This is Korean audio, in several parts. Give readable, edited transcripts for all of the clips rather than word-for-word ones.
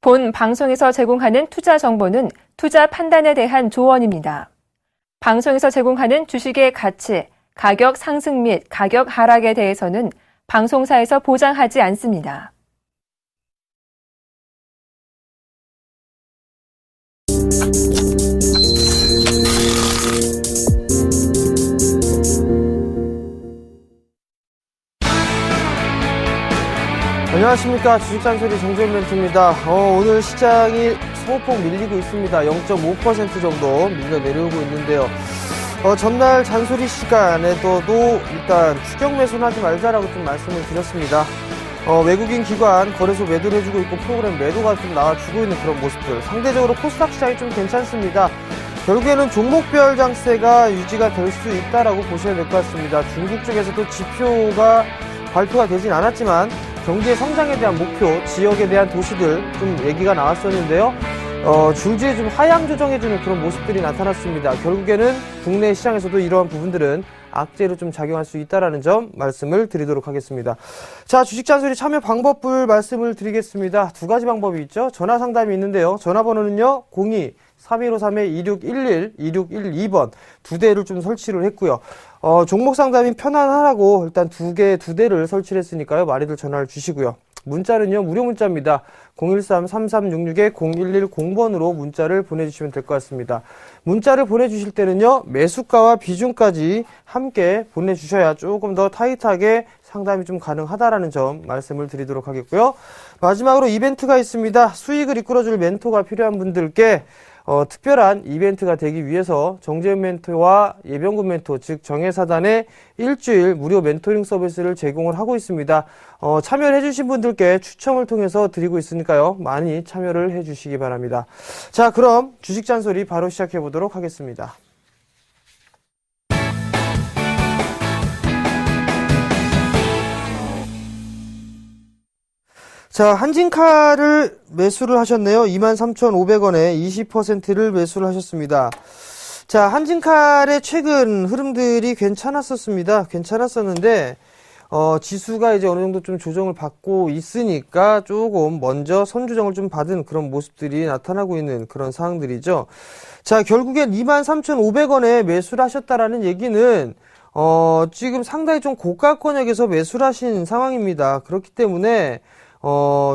본 방송에서 제공하는 투자 정보는 투자 판단에 대한 조언입니다. 방송에서 제공하는 주식의 가치, 가격 상승 및 가격 하락에 대해서는 방송사에서 보장하지 않습니다. 안녕하십니까. 주식잔소리 정재훈 멘토입니다. 오늘 시장이 소폭 밀리고 있습니다. 0.5% 정도 밀려 내려오고 있는데요. 전날 잔소리 시간에도 일단 추격 매수는 하지 말자라고 좀 말씀을 드렸습니다. 외국인 기관 거래소 매도를 해주고 있고 프로그램 매도가 좀 나와주고 있는 그런 모습들. 상대적으로 코스닥 시장이 좀 괜찮습니다. 결국에는 종목별 장세가 유지가 될 수 있다라고 보셔야 될 것 같습니다. 중국 쪽에서도 지표가 발표가 되진 않았지만 경제 성장에 대한 목표, 지역에 대한 도시들 좀 얘기가 나왔었는데요. 줄지에 좀 하향 조정해주는 그런 모습들이 나타났습니다. 결국에는 국내 시장에서도 이러한 부분들은 악재로 좀 작용할 수 있다라는 점 말씀을 드리도록 하겠습니다. 자, 주식잔소리 참여 방법을 말씀을 드리겠습니다. 두 가지 방법이 있죠. 전화 상담이 있는데요. 전화번호는요, 02-3253-2611, 2612번 두 대를 좀 설치를 했고요. 종목 상담이 편안하라고 일단 두 대를 설치를 했으니까요. 많이들 전화를 주시고요. 문자는요, 무료 문자입니다. 013-3366-0110번으로 문자를 보내주시면 될 것 같습니다. 문자를 보내주실 때는요, 매수가와 비중까지 함께 보내주셔야 조금 더 타이트하게 상담이 좀 가능하다라는 점 말씀을 드리도록 하겠고요. 마지막으로 이벤트가 있습니다. 수익을 이끌어줄 멘토가 필요한 분들께 특별한 이벤트가 되기 위해서 정재훈 멘토와 예병군 멘토, 즉 정예사단의 일주일 무료 멘토링 서비스를 제공을 하고 있습니다. 참여를 해주신 분들께 추첨을 통해서 드리고 있으니까요. 많이 참여를 해주시기 바랍니다. 자, 그럼 주식잔소리 바로 시작해 보도록 하겠습니다. 자, 한진카를 매수를 하셨네요. 23,500원에 20%를 매수를 하셨습니다. 자, 한진칼의 최근 흐름들이 괜찮았었는데, 지수가 이제 어느 정도 좀 조정을 받고 있으니까 조금 먼저 선조정을 좀 받은 그런 모습들이 나타나고 있는 그런 상황들이죠. 자, 결국엔 23,500원에 매수를 하셨다라는 얘기는, 지금 상당히 좀 고가권역에서 매수를 하신 상황입니다. 그렇기 때문에,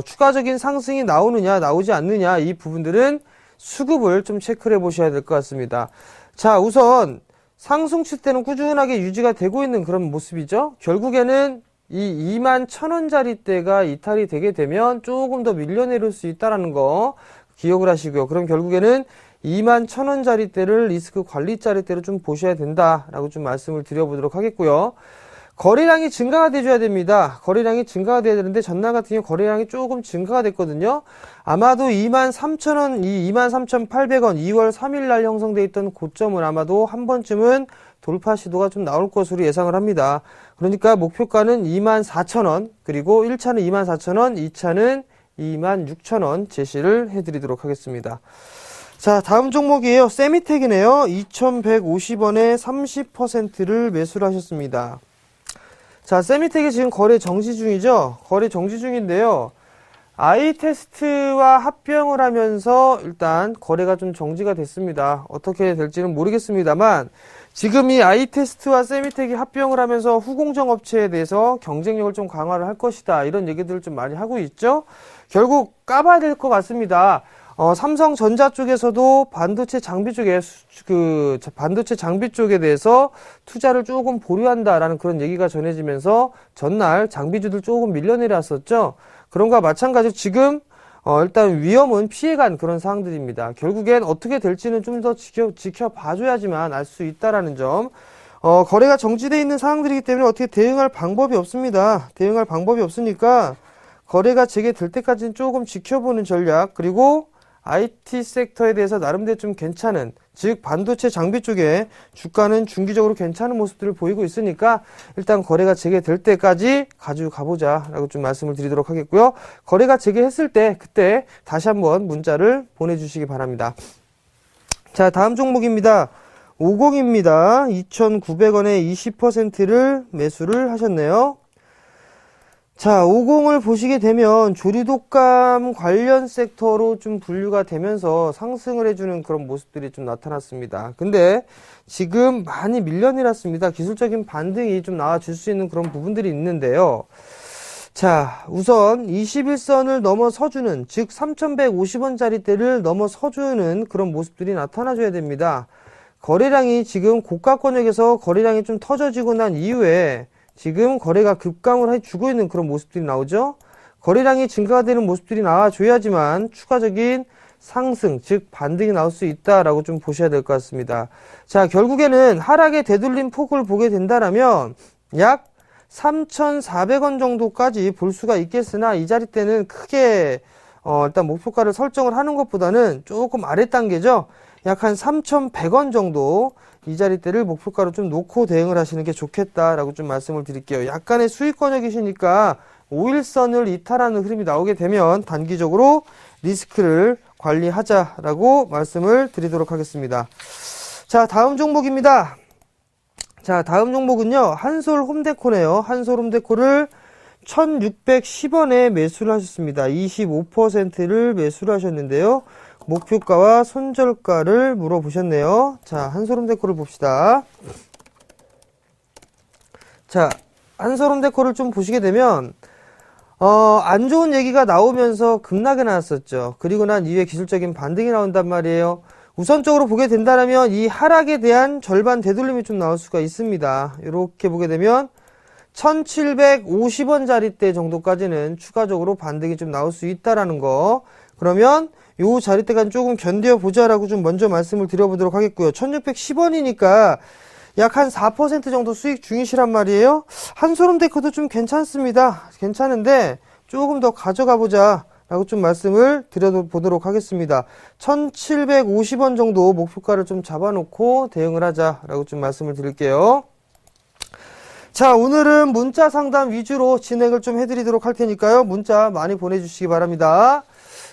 추가적인 상승이 나오지 않느냐, 이 부분들은 수급을 좀 체크를 해보셔야 될 것 같습니다. 자, 우선 상승 추세는 꾸준하게 유지가 되고 있는 그런 모습이죠. 결국에는 이 21,000원짜리대가 이탈이 되게 되면 조금 더 밀려내릴 수 있다는 거 기억을 하시고요. 그럼 결국에는 21,000원짜리대를 리스크 관리짜리대로 좀 보셔야 된다라고 좀 말씀을 드려보도록 하겠고요. 거래량이 증가가 돼줘야 됩니다. 거래량이 증가가 돼야 되는데 전날 같은 경우 거래량이 조금 증가가 됐거든요. 아마도 23,000원, 23,800원 2월 3일 날 형성돼 있던 고점은 아마도 한 번쯤은 돌파 시도가 좀 나올 것으로 예상을 합니다. 그러니까 목표가는 24,000원, 그리고 1차는 24,000원, 2차는 26,000원 제시를 해드리도록 하겠습니다. 자, 다음 종목이에요. 세미텍이네요. 2,150원에 30%를 매수를 하셨습니다. 자, 세미텍이 지금 거래 정지 중이죠? 거래 정지 중인데요. 아이테스트와 합병을 하면서 일단 거래가 좀 정지가 됐습니다. 어떻게 될지는 모르겠습니다만 지금 이 아이테스트와 세미텍이 합병을 하면서 후공정 업체에 대해서 경쟁력을 좀 강화를 할 것이다. 이런 얘기들을 좀 많이 하고 있죠? 결국 까봐야 될 것 같습니다. 삼성전자 쪽에서도 반도체 장비 쪽에 반도체 장비 쪽에 대해서 투자를 조금 보류한다라는 그런 얘기가 전해지면서 전날 장비주들 조금 밀려내렸었죠. 그런 거와 마찬가지로 지금 일단 위험은 피해간 그런 상황들입니다. 결국엔 어떻게 될지는 좀 더 지켜봐줘야지만 알 수 있다라는 점. 거래가 정지되어 있는 상황들이기 때문에 어떻게 대응할 방법이 없습니다. 대응할 방법이 없으니까 거래가 재개될 때까지는 조금 지켜보는 전략, 그리고 IT 섹터에 대해서 나름대로 좀 괜찮은, 즉 반도체 장비 쪽에 주가는 중기적으로 괜찮은 모습들을 보이고 있으니까 일단 거래가 재개될 때까지 가지고 가보자 라고 좀 말씀을 드리도록 하겠고요. 거래가 재개했을 때 그때 다시 한번 문자를 보내주시기 바랍니다. 자, 다음 종목입니다. 50입니다. 2,900원에 20%를 매수를 하셨네요. 자, 50을 보시게 되면 조리독감 관련 섹터로 좀 분류가 되면서 상승을 해주는 그런 모습들이 좀 나타났습니다. 근데 지금 많이 밀려내렸습니다. 기술적인 반등이 좀 나와줄 수 있는 그런 부분들이 있는데요. 자, 우선 21선을 넘어서주는, 즉 3,150원짜리대를 넘어서주는 그런 모습들이 나타나줘야 됩니다. 거래량이 지금 고가권역에서 거래량이 좀 터져지고 난 이후에 지금 거래가 급감을 해주고 있는 그런 모습들이 나오죠. 거래량이 증가가 되는 모습들이 나와줘야지만 추가적인 상승, 즉 반등이 나올 수 있다라고 좀 보셔야 될 것 같습니다. 자, 결국에는 하락의 되돌림 폭을 보게 된다라면 약 3,400원 정도까지 볼 수가 있겠으나 이 자리대는 크게 일단 목표가를 설정을 하는 것보다는 조금 아래 단계죠. 약 한 3,100원 정도 이 자리대를 목표가로 좀 놓고 대응을 하시는 게 좋겠다라고 좀 말씀을 드릴게요. 약간의 수익권역이시니까 5일선을 이탈하는 흐름이 나오게 되면 단기적으로 리스크를 관리하자라고 말씀을 드리도록 하겠습니다. 자, 다음 종목입니다. 자, 다음 종목은요, 한솔 홈데코네요. 한솔 홈데코를 1,610원에 매수를 하셨습니다. 25%를 매수를 하셨는데요. 목표가와 손절가를 물어보셨네요. 자, 한솔홈데코를 봅시다. 자, 한솔홈데코를 좀 보시게 되면 안 좋은 얘기가 나오면서 급락이 나왔었죠. 그리고 난 이후에 기술적인 반등이 나온단 말이에요. 우선적으로 보게 된다면 이 하락에 대한 절반 되돌림이 좀 나올 수가 있습니다. 이렇게 보게 되면 1,750원짜리대 정도까지는 추가적으로 반등이 좀 나올 수 있다라는 거. 그러면 요 자리대가 조금 견뎌보자라고 좀 먼저 말씀을 드려보도록 하겠고요. 1,610원이니까 약 한 4% 정도 수익 중이시란 말이에요. 한솔홈데코도 좀 괜찮습니다. 괜찮은데 조금 더 가져가 보자 라고 좀 말씀을 드려보도록 하겠습니다. 1,750원 정도 목표가를 좀 잡아놓고 대응을 하자라고 좀 말씀을 드릴게요. 자, 오늘은 문자 상담 위주로 진행을 좀 해드리도록 할 테니까요. 문자 많이 보내주시기 바랍니다.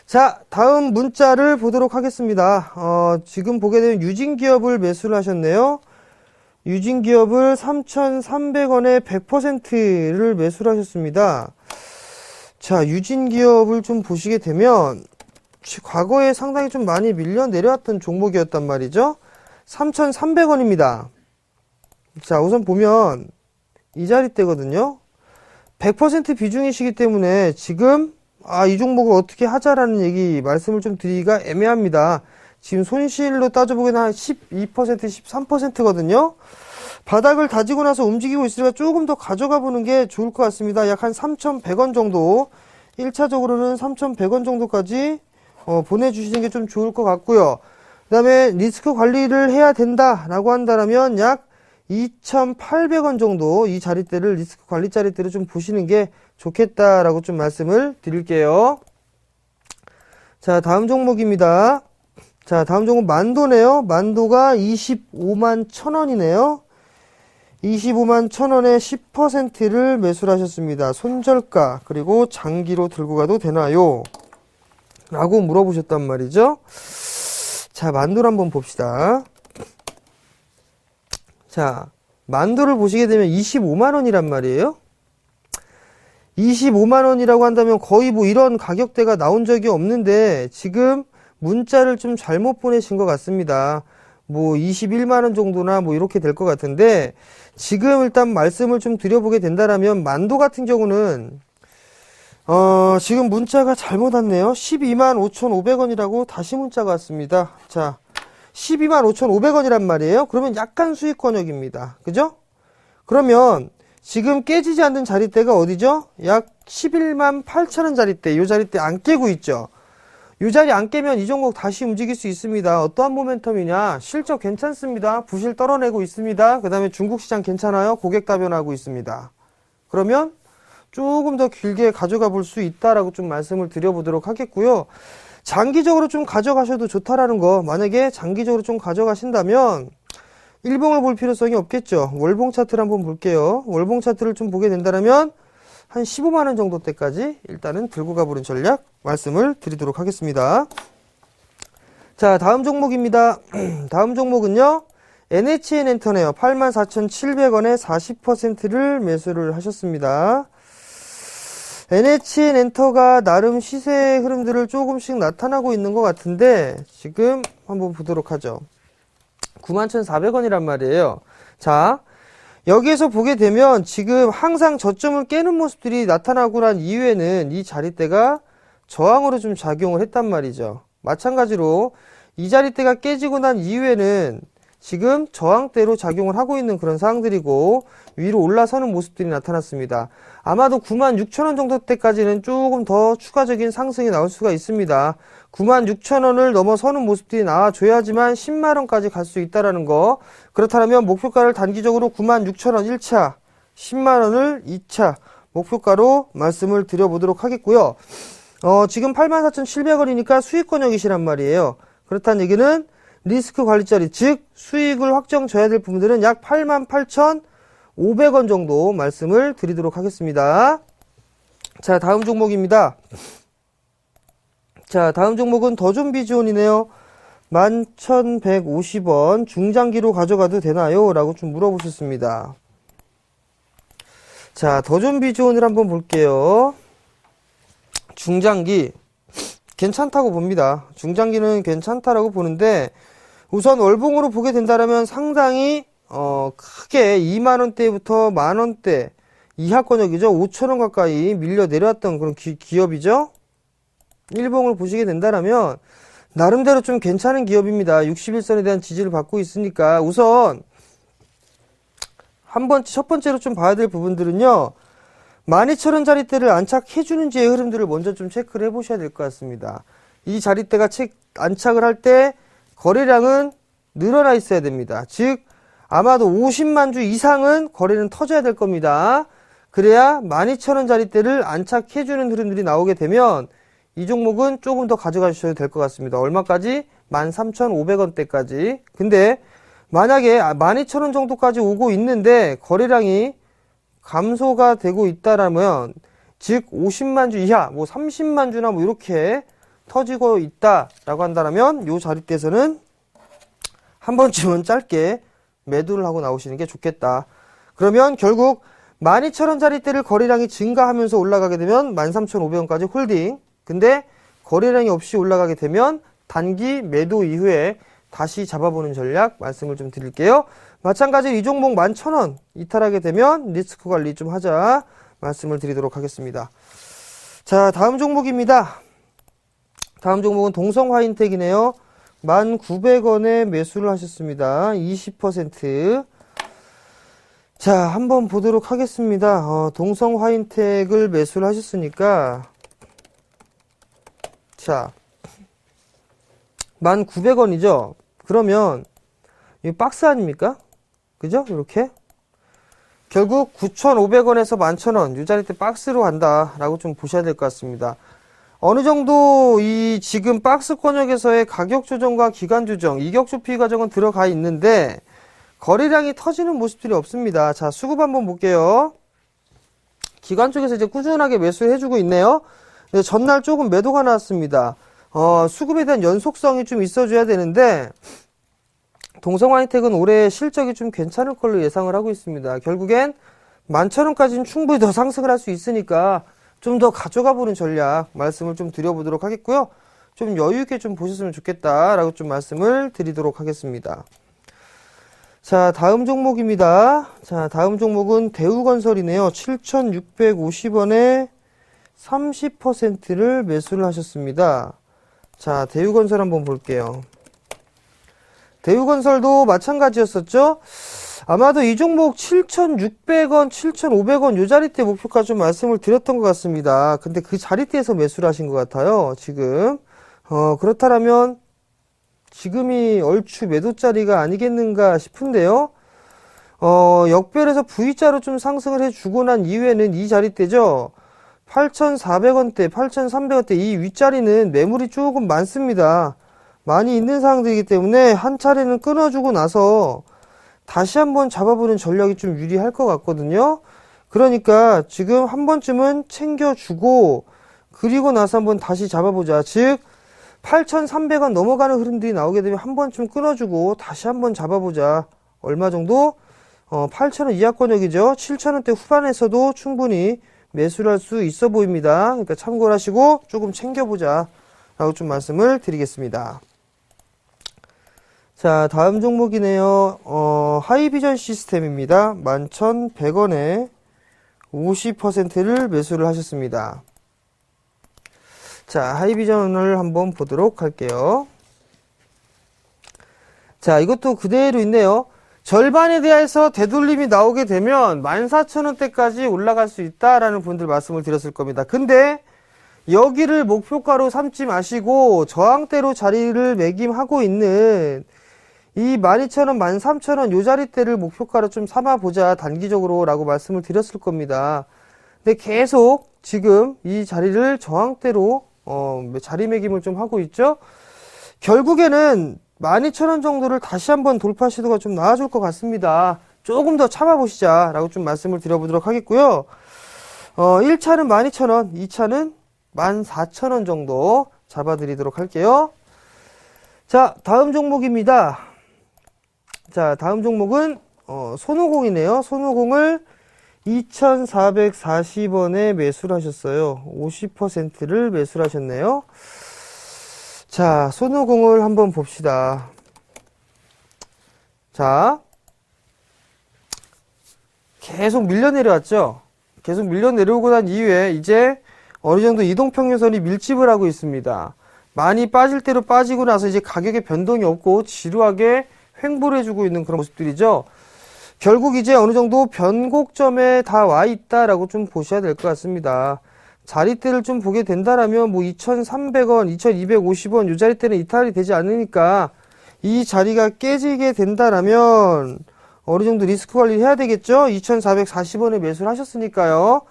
자, 다음 문자를 보도록 하겠습니다. 지금 보게 되면 유진기업을 매수를 하셨네요. 유진기업을 3,300원에 100%를 매수를 하셨습니다. 자, 유진기업을 좀 보시게 되면 과거에 상당히 좀 많이 밀려 내려왔던 종목이었단 말이죠. 3,300원입니다. 자, 우선 보면 이 자리대거든요. 100% 비중이시기 때문에 지금 이 종목을 어떻게 하자라는 얘기 말씀을 좀 드리기가 애매합니다. 지금 손실로 따져보기에는 한 12%, 13%거든요. 바닥을 다지고 나서 움직이고 있으니까 조금 더 가져가 보는 게 좋을 것 같습니다. 약 한 3,100원 정도, 1차적으로는 3,100원 정도까지 보내주시는 게 좀 좋을 것 같고요. 그 다음에 리스크 관리를 해야 된다라고 한다면 약 2,800원 정도 이 자리대를, 리스크 관리 자리대를 좀 보시는 게 좋겠다라고 좀 말씀을 드릴게요. 자, 다음 종목입니다. 자, 다음 종목 만도네요. 만도가 25만 1,000원이네요. 25만 1,000원에 10%를 매수를 하셨습니다. 손절가, 그리고 장기로 들고 가도 되나요? 라고 물어보셨단 말이죠. 자, 만도를 한번 봅시다. 자, 만도를 보시게 되면 25만원이란 말이에요. 25만원이라고 한다면 거의 뭐 이런 가격대가 나온 적이 없는데 지금 문자를 좀 잘못 보내신 것 같습니다. 뭐 21만원 정도나 뭐 이렇게 될 것 같은데 지금 일단 말씀을 좀 드려보게 된다면 만도 같은 경우는 지금 문자가 잘못 왔네요. 12만 5,500원이라고 다시 문자가 왔습니다. 자, 12만 5,500원이란 말이에요. 그러면 약간 수익권역입니다. 그죠? 그러면 지금 깨지지 않는 자리대가 어디죠? 약 11만 8천원 자리대. 이 자리대 안 깨고 있죠. 이 자리 안 깨면 이 종목 다시 움직일 수 있습니다. 어떠한 모멘텀이냐? 실적 괜찮습니다. 부실 떨어내고 있습니다. 그 다음에 중국 시장 괜찮아요. 고객 다변하고 있습니다. 그러면 조금 더 길게 가져가 볼 수 있다라고 좀 말씀을 드려보도록 하겠고요. 장기적으로 좀 가져가셔도 좋다라는 거, 만약에 장기적으로 좀 가져가신다면 일봉을 볼 필요성이 없겠죠. 월봉 차트를 한번 볼게요. 월봉 차트를 좀 보게 된다면 한 15만원 정도 때까지 일단은 들고 가보는 전략 말씀을 드리도록 하겠습니다. 자, 다음 종목입니다. 다음 종목은요, NHN 엔터네요. 84,700원에 40%를 매수를 하셨습니다. NHN 엔터가 나름 시세 흐름들을 조금씩 나타나고 있는 것 같은데 지금 한번 보도록 하죠. 91,400원이란 말이에요. 자, 여기에서 보게 되면 지금 항상 저점을 깨는 모습들이 나타나고 난 이후에는 이 자리대가 저항으로 좀 작용을 했단 말이죠. 마찬가지로 이 자리대가 깨지고 난 이후에는 지금 저항대로 작용을 하고 있는 그런 상황들이고 위로 올라서는 모습들이 나타났습니다. 아마도 96,000원 정도 때까지는 조금 더 추가적인 상승이 나올 수가 있습니다. 96,000원을 넘어서는 모습들이 나와줘야지만 10만원까지 갈 수 있다는 거. 그렇다면 목표가를 단기적으로 96,000원 1차, 10만원을 2차 목표가로 말씀을 드려보도록 하겠고요. 지금 84,700원이니까 수익권역이시란 말이에요. 그렇다는 얘기는 리스크 관리자리, 즉 수익을 확정 져야 될 부분들은 약 88,500원 정도 말씀을 드리도록 하겠습니다. 자, 다음 종목입니다. 자, 다음 종목은 더존비즈온이네요. 11,150원 중장기로 가져가도 되나요? 라고 좀 물어보셨습니다. 자, 더존비즈온을 한번 볼게요. 중장기 괜찮다고 봅니다. 중장기는 괜찮다라고 보는데 우선 월봉으로 보게 된다면 상당히 크게 2만원대부터 만원대 이하권역이죠. 5천원 가까이 밀려 내려왔던 그런 기업이죠. 일봉을 보시게 된다면 나름대로 좀 괜찮은 기업입니다. 61선에 대한 지지를 받고 있으니까 우선 첫 번째로 좀 봐야 될 부분들은요. 12,000원 자리대를 안착해주는지의 흐름들을 먼저 좀 체크를 해보셔야 될 것 같습니다. 이 자리대가 안착을 할 때 거래량은 늘어나 있어야 됩니다. 즉 아마도 50만 주 이상은 거래는 터져야 될 겁니다. 그래야 12,000원 자리대를 안착해주는 흐름들이 나오게 되면 이 종목은 조금 더 가져가 주셔도 될 것 같습니다. 얼마까지? 13,500원대까지. 근데 만약에 12,000원 정도까지 오고 있는데 거래량이 감소가 되고 있다라면 즉 50만 주 이하, 30만 주나 이렇게 터지고 있다라고 한다면 이 자리대에서는 한 번쯤은 짧게 매도를 하고 나오시는 게 좋겠다. 그러면 결국 12,000원 자리대를 거래량이 증가하면서 올라가게 되면 13,500원까지 홀딩. 근데 거래량이 없이 올라가게 되면 단기 매도 이후에 다시 잡아보는 전략 말씀을 좀 드릴게요. 마찬가지로 이 종목 11,000원 이탈하게 되면 리스크 관리 좀 하자 말씀을 드리도록 하겠습니다. 자, 다음 종목입니다. 다음 종목은 동성화인텍이네요. 1,900원에 매수를 하셨습니다. 20%. 자, 한번 보도록 하겠습니다. 동성화인텍을 매수를 하셨으니까 자, 1,900원이죠. 그러면 이 박스 아닙니까? 그죠? 이렇게 결국 9,500원에서 11,000원 이 자리대 박스로 간다라고 좀 보셔야 될 것 같습니다. 어느 정도 이 지금 박스권역에서의 가격 조정과 기간 조정, 이격 좁히 과정은 들어가 있는데 거래량이 터지는 모습들이 없습니다. 자, 수급 한번 볼게요. 기관 쪽에서 이제 꾸준하게 매수를 해주고 있네요. 근데 전날 조금 매도가 나왔습니다. 수급에 대한 연속성이 좀 있어줘야 되는데 동성화이텍은 올해 실적이 좀 괜찮을 걸로 예상을 하고 있습니다. 결국엔 11,000원까지는 충분히 더 상승을 할 수 있으니까 좀 더 가져가 보는 전략 말씀을 좀 드려보도록 하겠고요. 좀 여유있게 좀 보셨으면 좋겠다라고 좀 말씀을 드리도록 하겠습니다. 자, 다음 종목입니다. 자, 다음 종목은 대우건설이네요. 7,650원에 30%를 매수를 하셨습니다. 자, 대우건설 한번 볼게요. 대우건설도 마찬가지였었죠. 아마도 이 종목 7,600원, 7,500원 요 자리대 목표까지 좀 말씀을 드렸던 것 같습니다. 근데 그 자리대에서 매수를 하신 것 같아요. 지금 그렇다면 지금이 얼추 매도자리가 아니겠는가 싶은데요. 역별에서 V자로 좀 상승을 해주고 난 이후에는 이 자리대죠. 8,400원대, 8,300원대 이 윗자리는 매물이 조금 많습니다. 많이 있는 상황들이기 때문에 한 차례는 끊어주고 나서 다시 한번 잡아보는 전략이 좀 유리할 것 같거든요. 그러니까 지금 한 번쯤은 챙겨주고 그리고 나서 한번 다시 잡아보자. 즉 8,300원 넘어가는 흐름들이 나오게 되면 한 번쯤 끊어주고 다시 한번 잡아보자. 얼마 정도? 8,000원 이하권역이죠. 7,000원대 후반에서도 충분히 매수를 할 수 있어 보입니다. 그러니까 참고를 하시고 조금 챙겨보자 라고 좀 말씀을 드리겠습니다. 자, 다음 종목이네요. 하이비전 시스템입니다. 11,100원에 50%를 매수를 하셨습니다. 자, 하이비전을 한번 보도록 할게요. 자, 이것도 그대로 있네요. 절반에 대해서 되돌림이 나오게 되면 14,000원대까지 올라갈 수 있다라는 분들 말씀을 드렸을 겁니다. 근데 여기를 목표가로 삼지 마시고 저항대로 자리를 매김하고 있는 이 12,000원, 13,000원 요 자리대를 목표가로 좀 삼아보자 단기적으로 라고 말씀을 드렸을 겁니다. 근데 계속 지금 이 자리를 저항대로 자리 매김을 좀 하고 있죠. 결국에는 12,000원 정도를 다시 한번 돌파 시도가 좀 나와줄 것 같습니다. 조금 더 참아보시자 라고 좀 말씀을 드려보도록 하겠고요. 1차는 12,000원, 2차는 14,000원 정도 잡아드리도록 할게요. 자, 다음 종목입니다. 자, 다음 종목은 손오공이네요. 손오공을 2,440원에 매수를 하셨어요. 50%를 매수를 하셨네요. 자, 손오공을 한번 봅시다. 자, 계속 밀려 내려왔죠? 계속 밀려 내려오고 난 이후에 이제 어느 정도 이동평균선이 밀집을 하고 있습니다. 많이 빠질 대로 빠지고 나서 이제 가격에 변동이 없고 지루하게 횡보를 해주고 있는 그런 모습들이죠. 결국 이제 어느 정도 변곡점에 다 와 있다라고 좀 보셔야 될 것 같습니다. 자리대를 좀 보게 된다라면 뭐 2,300원, 2,250원 이 자리대는 이탈이 되지 않으니까 이 자리가 깨지게 된다라면 어느 정도 리스크 관리를 해야 되겠죠. 2,440원에 매수를 하셨으니까요.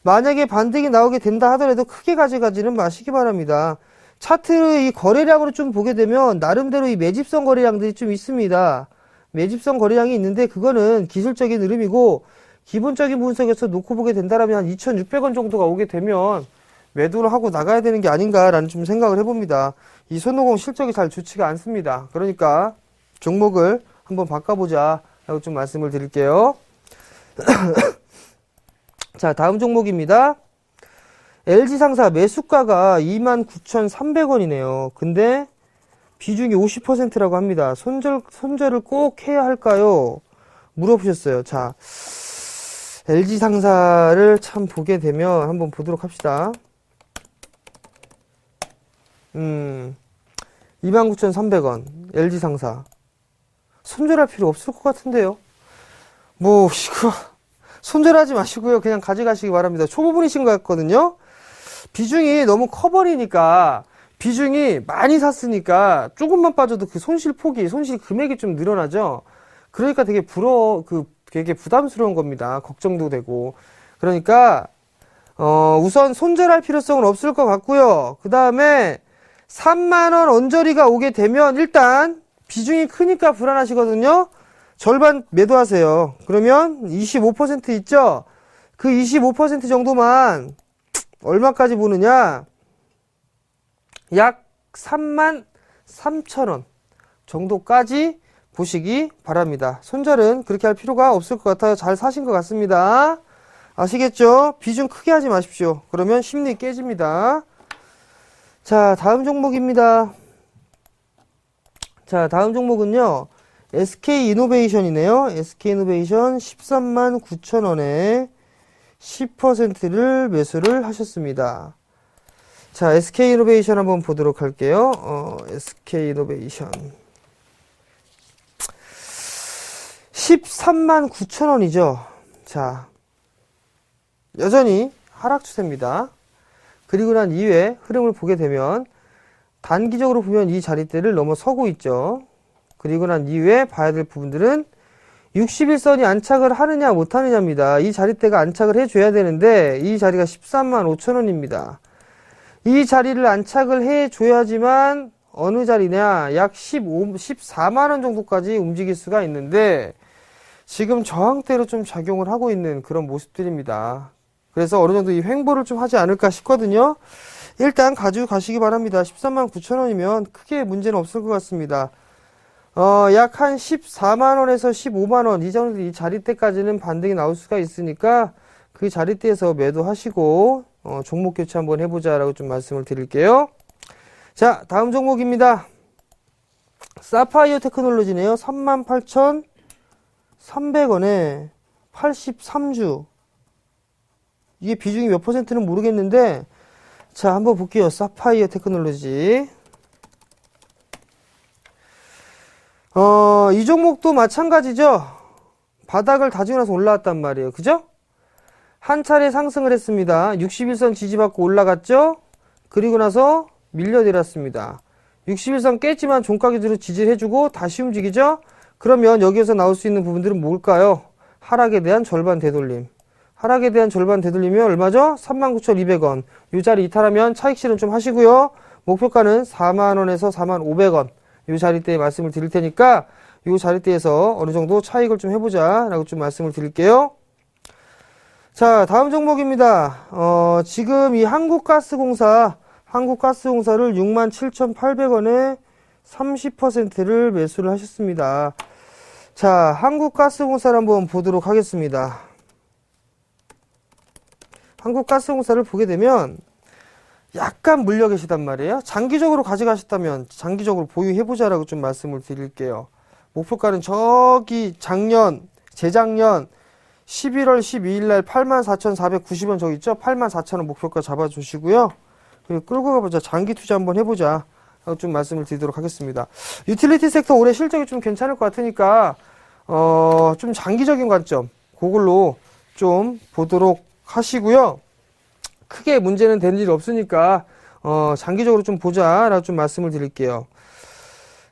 만약에 반등이 나오게 된다 하더라도 크게 가져가지는 마시기 바랍니다. 차트 이 거래량으로 좀 보게 되면 나름대로 이 매집성 거래량들이 좀 있습니다. 매집성 거래량이 있는데 그거는 기술적인 흐름이고 기본적인 분석에서 놓고 보게 된다면 한 2,600원 정도가 오게 되면 매도를 하고 나가야 되는 게 아닌가라는 좀 생각을 해봅니다. 이 손오공 실적이 잘 좋지가 않습니다. 그러니까 종목을 한번 바꿔보자 라고 좀 말씀을 드릴게요. 자, 다음 종목입니다. LG상사 매수가가 29,300원이네요. 근데 비중이 50%라고 합니다. 손절을 꼭 해야 할까요? 물어보셨어요. 자, LG상사를 참 보게 되면 한번 보도록 합시다. 29,300원 LG상사 손절할 필요 없을 것 같은데요. 뭐 이거 손절하지 마시고요. 그냥 가져가시기 바랍니다. 초보분이신 것 같거든요. 비중이 너무 커버리니까 비중이 많이 샀으니까 조금만 빠져도 그 손실 금액이 좀 늘어나죠. 그러니까 되게 되게 부담스러운 겁니다. 걱정도 되고. 그러니까 우선 손절할 필요성은 없을 것 같고요. 그 다음에 3만원 언저리가 오게 되면 일단 비중이 크니까 불안하시거든요. 절반 매도하세요. 그러면 25% 있죠? 그 25% 정도만 얼마까지 보느냐? 약 33,000원 정도까지 보시기 바랍니다. 손절은 그렇게 할 필요가 없을 것 같아요. 잘 사신 것 같습니다. 아시겠죠? 비중 크게 하지 마십시오. 그러면 심리 깨집니다. 자, 다음 종목입니다. 자, 다음 종목은요. SK이노베이션이네요. SK이노베이션 139,000원에 10%를 매수를 하셨습니다. 자, SK이노베이션 한번 보도록 할게요. SK이노베이션 139,000원이죠. 자, 여전히 하락 추세입니다. 그리고 난 이후에 흐름을 보게 되면 단기적으로 보면 이 자리대를 넘어서고 있죠. 그리고 난 이후에 봐야 될 부분들은 61선이 안착을 하느냐 못하느냐입니다. 이 자리대가 안착을 해줘야 되는데 이 자리가 135,000원입니다. 이 자리를 안착을 해줘야지만 어느 자리냐 약 14만원 정도까지 움직일 수가 있는데 지금 저항대로 좀 작용을 하고 있는 그런 모습들입니다. 그래서 어느 정도 이 횡보를 좀 하지 않을까 싶거든요. 일단 가지고 가시기 바랍니다. 139,000원이면 크게 문제는 없을 것 같습니다. 약 한 14만원에서 15만원 이 정도 이 자리대까지는 반등이 나올 수가 있으니까 그 자리대에서 매도하시고 종목 교체 한번 해보자라고 좀 말씀을 드릴게요. 자, 다음 종목입니다. 사파이어 테크놀로지네요. 38,300원에 83주. 이게 비중이 몇 퍼센트는 모르겠는데, 자, 한번 볼게요. 사파이어 테크놀로지. 이 종목도 마찬가지죠. 바닥을 다지고 나서 올라왔단 말이에요. 그죠? 한 차례 상승을 했습니다. 61선 지지받고 올라갔죠? 그리고 나서 밀려내렸습니다. 61선 깼지만 종가 기준으로 지지를 해주고 다시 움직이죠? 그러면 여기에서 나올 수 있는 부분들은 뭘까요? 하락에 대한 절반 되돌림. 하락에 대한 절반 되돌림이 얼마죠? 39,200원. 이 자리 이탈하면 차익 실현 좀 하시고요. 목표가는 4만원에서 4,500원. 이 자리대에 말씀을 드릴 테니까 이 자리대에서 어느 정도 차익을 좀 해보자 라고 좀 말씀을 드릴게요. 자, 다음 종목입니다. 지금 이 한국가스공사를 67,800원에 30%를 매수를 하셨습니다. 자, 한국가스공사를 한번 보도록 하겠습니다. 한국가스공사를 보게 되면 약간 물려 계시단 말이에요. 장기적으로 가져가셨다면 장기적으로 보유해보자라고 좀 말씀을 드릴게요. 목표가는 저기 재작년 11월 12일 날 84,490원 저기 있죠? 84,000원 목표가 잡아주시고요. 그리고 끌고 가보자. 장기 투자 한번 해보자. 하고 좀 말씀을 드리도록 하겠습니다. 유틸리티 섹터 올해 실적이 좀 괜찮을 것 같으니까, 좀 장기적인 관점, 그걸로 좀 보도록 하시고요. 크게 문제는 된 일이 없으니까, 장기적으로 좀 보자라고 좀 말씀을 드릴게요.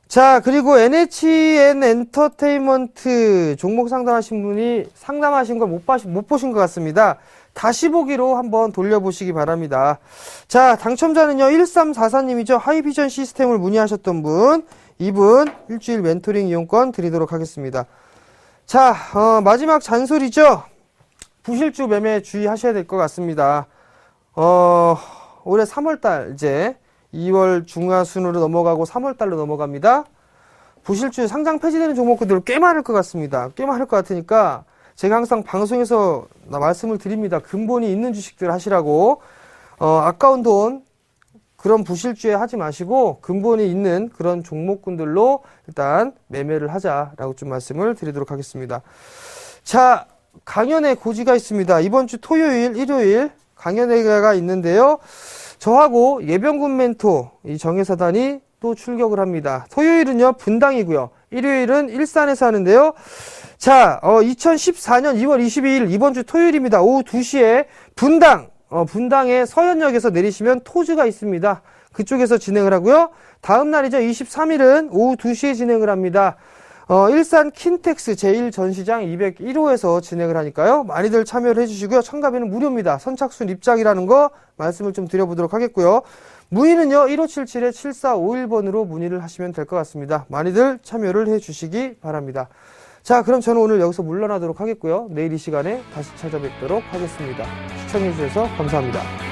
자, 그리고 NHN 엔터테인먼트 종목 상담하신 분이 상담하신 걸 못 보신 것 같습니다. 다시 보기로 한번 돌려보시기 바랍니다. 자, 당첨자는요, 1344님이죠. 하이비전 시스템을 문의하셨던 분, 이분 일주일 멘토링 이용권 드리도록 하겠습니다. 자, 마지막 잔소리죠. 부실주 매매 주의하셔야 될 것 같습니다. 올해 3월달 이제 2월 중하순으로 넘어가고 3월달로 넘어갑니다. 부실주 상장 폐지되는 종목들 꽤 많을 것 같습니다. 꽤 많을 것 같으니까 제가 항상 방송에서 말씀을 드립니다. 근본이 있는 주식들 하시라고. 아까운 돈 그런 부실주에 하지 마시고 근본이 있는 그런 종목군들로 일단 매매를 하자라고 좀 말씀을 드리도록 하겠습니다. 자, 강연회 고지가 있습니다. 이번 주 토요일, 일요일 강연회가 있는데요. 저하고 예병군 멘토 이 정혜사단이 또 출격을 합니다. 토요일은요 분당이고요. 일요일은 일산에서 하는데요. 자, 2014년 2월 22일 이번 주 토요일입니다. 오후 2시에 분당의 서현역에서 내리시면 토즈가 있습니다. 그쪽에서 진행을 하고요. 다음 날이죠. 23일은 오후 2시에 진행을 합니다. 일산 킨텍스 제1전시장 201호에서 진행을 하니까요. 많이들 참여를 해주시고요. 참가비는 무료입니다. 선착순 입장이라는 거 말씀을 좀 드려보도록 하겠고요. 문의는요. 1577-7451번으로 문의를 하시면 될 것 같습니다. 많이들 참여를 해주시기 바랍니다. 자, 그럼 저는 오늘 여기서 물러나도록 하겠고요. 내일 이 시간에 다시 찾아뵙도록 하겠습니다. 시청해주셔서 감사합니다.